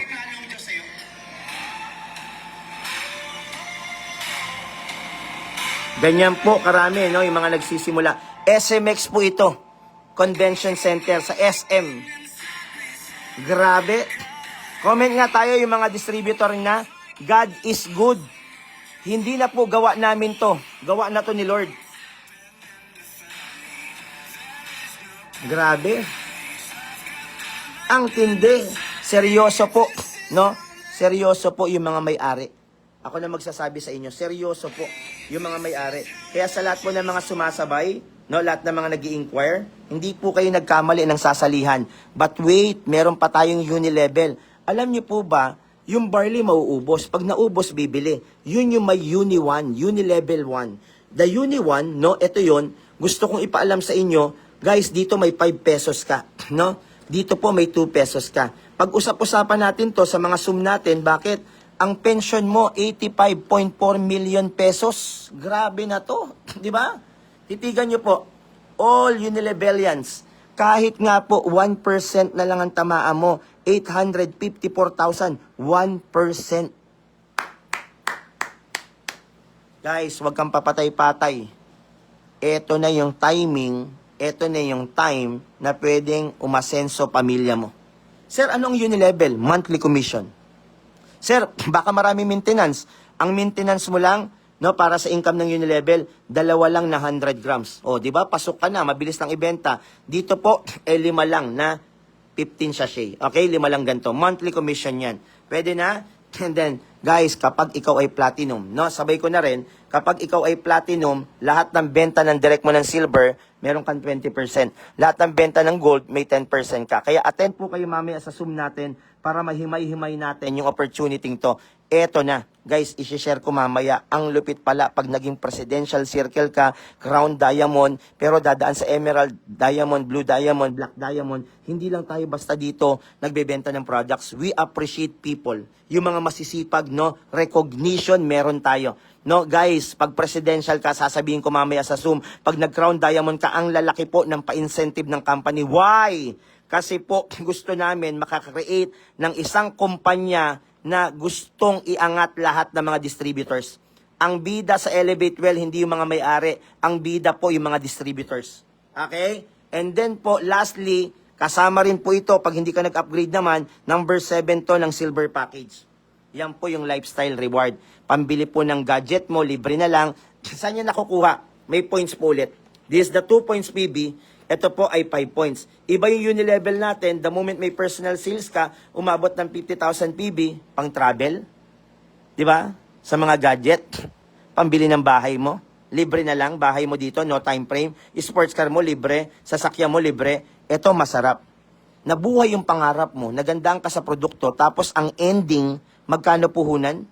Ganyan po karami, no? Yung mga nagsisimula. SMX po ito. Convention Center sa SM. Grabe. Comment nga tayo yung mga distributor na God is good. Hindi na po gawa namin to. Gawa na to ni Lord. Grabe. Ang tindi. Seryoso po. No? Seryoso po yung mga may-ari. Ako na magsasabi sa inyo, seryoso po yung mga may-ari. Kaya sa lahat po ng mga sumasabay, no, lahat ng mga nag-i-inquire, hindi po kayo nagkamali ng sasalihan. But wait, meron pa tayong unilevel. Alam niyo po ba, yung barley mauubos. Pag naubos, bibili. Yun yung may Uni 1, Unilevel 1. The Uni 1, no, ito yun, gusto kong ipaalam sa inyo, guys, dito may 5 pesos ka, no? Dito po may 2 pesos ka. Pag-usap-usapan natin to sa mga Zoom natin, bakit? Ang pension mo, 85.4 million pesos. Grabe na to, di ba? Titigan nyo po, all Unilevelians, kahit nga po 1% na lang ang tamaan mo, 854,000, 1%. Guys, wag kang papatay-patay. Ito na yung timing, ito na yung time na pwedeng umasenso pamilya mo. Sir, anong Unilevel? Monthly commission. Sir, baka maraming maintenance. Ang maintenance mo lang, no, para sa income ng Unilevel, 2 lang na 100 grams. O, di ba? Pasok ka na, mabilis lang ibenta. Dito po, 5 lang na 15 sachet. Okay? 5 lang ganito. Monthly commission yan. Pwede na? And then, guys, kapag ikaw ay platinum, no? Sabay ko na rin, kapag ikaw ay platinum, lahat ng benta ng direct mo ng silver, meron kang 20%. Lahat ng benta ng gold, may 10% ka. Kaya attend po kayo mamaya sa Zoom natin para mahimay-himay natin yung opportunity to. Eto na, guys, isi-share ko mamaya. Ang lupit pala pag naging presidential circle ka, crown diamond, pero dadaan sa emerald diamond, blue diamond, black diamond. Hindi lang tayo basta dito nagbebenta ng products. We appreciate people. Yung mga masisipag, no, recognition meron tayo. No, guys, pag presidential ka, sasabihin ko mamaya sa Zoom, pag nag-crown diamond ka, ang lalaki po ng pa-incentive ng company. Why? Kasi po, gusto namin makakreate ng isang kumpanya na gustong iangat lahat ng mga distributors. ang bida sa Elevate Well, hindi yung mga may-ari. Ang bida po yung mga distributors. Okay? And then po, lastly, kasama rin po ito, pag hindi ka nag-upgrade naman, number 7 to ng silver package. Yan po yung lifestyle reward. Pambili po ng gadget mo, libre na lang. Saan yan nakukuha? May points po ulit. This is the 2 points PB. Ito po ay 5 points. Iba yung unilevel natin. The moment may personal sales ka, umabot ng 50,000 PB, pang travel. Di ba? Sa mga gadget. Pambili ng bahay mo. Libre na lang, bahay mo dito, no time frame. Sports car mo, libre. Sasakyan mo, libre. Ito, masarap. Nabuhay yung pangarap mo. Nagandang ka sa produkto. Tapos, ang ending, magkano puhunan?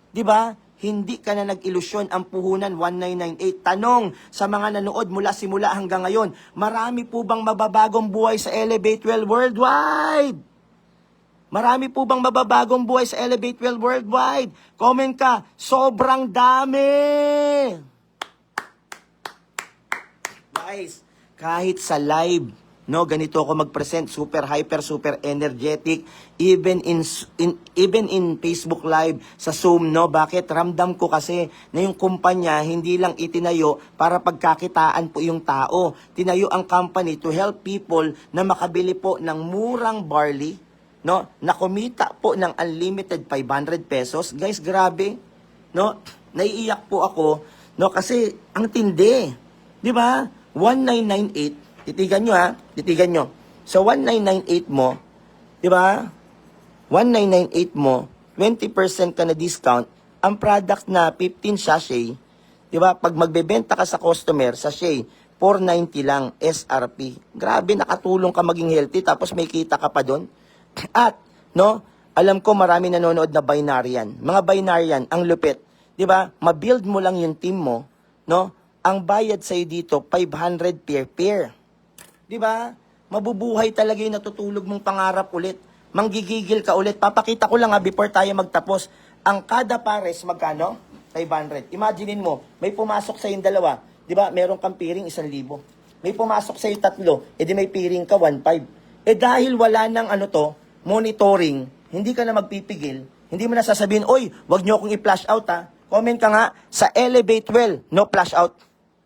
Di ba? Hindi ka na nag-ilusyon. Ang puhunan, 1998. Tanong sa mga nanood mula simula hanggang ngayon, marami po bang mababagong buhay sa Elevate Well Worldwide? Marami po bang mababagong buhay sa Elevate Well Worldwide? Comment ka, sobrang dami! Guys, kahit sa live, no, ganito ako mag-present, super hyper, super energetic, even in Facebook Live, sa Zoom, no, bakit? Ramdam ko kasi na yung kumpanya hindi lang itinayo para pagkakitaan po yung tao. Tinayo ang company to help people na makabili po ng murang barley, no, na kumita po ng unlimited 500 pesos. Guys, grabe, no, naiiyak po ako, no, kasi ang tindi, di ba? 1998, titigan nyo ha, titigan nyo. So 1998 mo, di ba? 1998 mo, 20% ka na discount, ang product na 15 sachet, di ba? Pag magbebenta ka sa customer, sachet, 490 lang SRP. Grabe, nakatulong ka maging healthy, tapos may kita ka pa doon. At, no, alam ko marami nanonood na binarian. Mga binarian, ang lupit. Di ba? Ma-build mo lang yung team mo, no? Ang bayad sa'yo dito, 500 per pair. Di ba? Mabubuhay talaga yung natutulog mong pangarap ulit. Manggigigil ka ulit. Papakita ko lang before tayo magtapos. Ang kada pares, magkano? 500. Imaginein mo, may pumasok sa'yo yung dalawa. Di ba? Meron kang piring, 1,000. May pumasok sa'yo 3, edi may piring ka, 1,500. Dahil wala nang monitoring, hindi ka na magpipigil, hindi mo na sasabihin, oy, wag nyo akong i-flash out ha. Comment ka nga, sa Elevate Well, no flash out.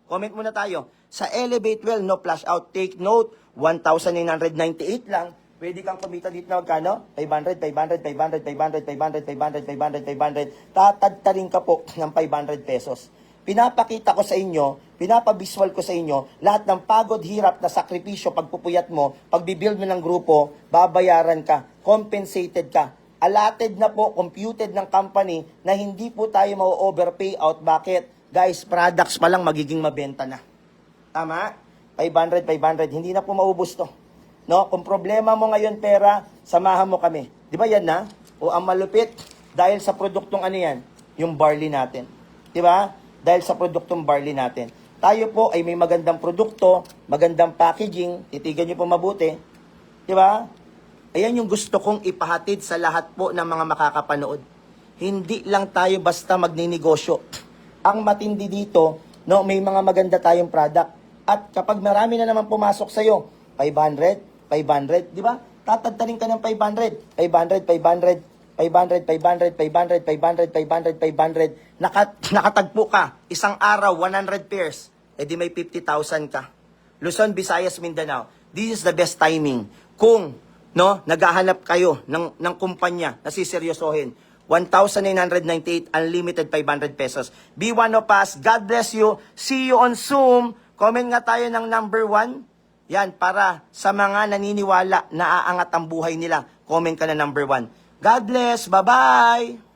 Comment muna tayo. Sa Elevate Well, no flash out. Take note, 1,998 lang. Pwede kang kumita dito na magkano? 500, 500, 500, 500, 500, 500, 500, 500. Tatadtarin ka po ng 500 pesos. Pinapakita ko sa inyo, pinapabisual ko sa inyo, lahat ng pagod, hirap na sakripisyo, pagpupuyat mo, pagbibuild mo ng grupo, babayaran ka, compensated ka. Allotted na po, computed ng company na hindi po tayo ma-overpay out. Bakit? Guys, products pa lang magiging mabenta na. Tama? 500, 500. Hindi na po maubos to. No? Kung problema mo ngayon pera, samahan mo kami. Di ba yan na? O ang malupit, dahil sa produktong ano yan? Yung barley natin. Di ba? Dahil sa produktong barley natin. Tayo po ay may magandang produkto, magandang packaging, titigan nyo po mabuti. Di ba? Ayan yung gusto kong ipahatid sa lahat po ng mga makakapanood. Hindi lang tayo basta magninegosyo. Ang matindi dito, no, may mga maganda tayong product. At kapag marami na naman pumasok sa'yo, 500, 500, di ba? Tatadtarin ka ng 500, 500, 500, 500, 500, 500, 500, 500, 500. Nakatagpo ka, isang araw, 100 pairs, edi may 50,000 ka. Luzon, Visayas, Mindanao. This is the best timing. Kung, no, naghahanap kayo ng kumpanya na siseryosohin, 1,998, unlimited 500 pesos. Be one of us. God bless you. See you on Zoom. Comment nga tayo ng number 1. Yan, para sa mga naniniwala na aangat ang buhay nila. Comment ka na number 1. God bless. Bye-bye.